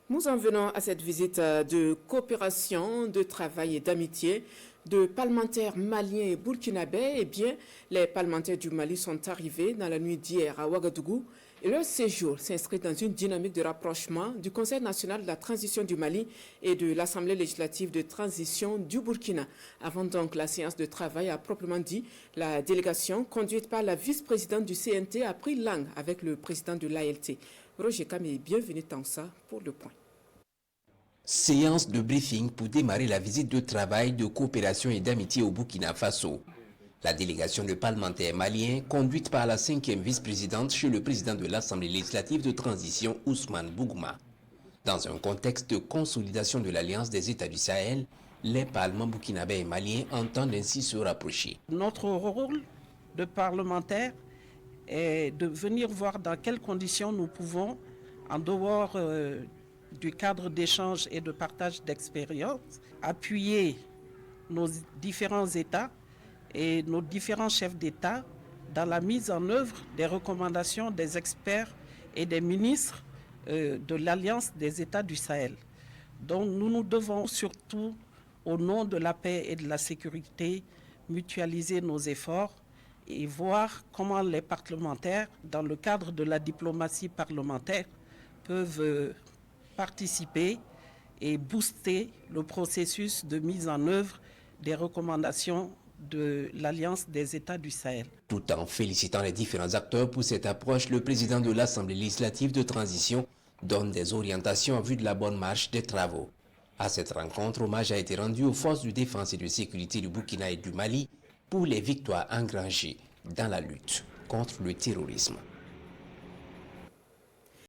Nous en venons à cette visite de coopération, de travail et d'amitié de parlementaires maliens et burkinabés. Eh bien, les parlementaires du Mali sont arrivés dans la nuit d'hier à Ouagadougou et leur séjour s'inscrit dans une dynamique de rapprochement du Conseil national de la transition du Mali et de l'Assemblée législative de transition du Burkina. Avant donc la séance de travail à proprement dit, la délégation conduite par la vice-présidente du CNT a pris langue avec le président de l'ALT. Roger Kamé, bienvenue dans ça pour le point. Séance de briefing pour démarrer la visite de travail, de coopération et d'amitié au Burkina Faso. La délégation de parlementaires maliens, conduite par la 5e vice-présidente chez le président de l'Assemblée législative de transition, Ousmane Bougouma. Dans un contexte de consolidation de l'Alliance des États du Sahel, les parlements burkinabés et maliens entendent ainsi se rapprocher. Notre rôle de parlementaire est de venir voir dans quelles conditions nous pouvons, en dehors du cadre d'échange et de partage d'expérience, appuyer nos différents États et nos différents chefs d'État dans la mise en œuvre des recommandations des experts et des ministres de l'Alliance des États du Sahel. Donc nous devons surtout, au nom de la paix et de la sécurité, mutualiser nos efforts et voir comment les parlementaires, dans le cadre de la diplomatie parlementaire, peuvent participer et booster le processus de mise en œuvre des recommandations de l'Alliance des États du Sahel. Tout en félicitant les différents acteurs pour cette approche, le président de l'Assemblée législative de transition donne des orientations en vue de la bonne marche des travaux. À cette rencontre, hommage a été rendu aux forces de défense et de sécurité du Burkina et du Mali pour les victoires engrangées dans la lutte contre le terrorisme.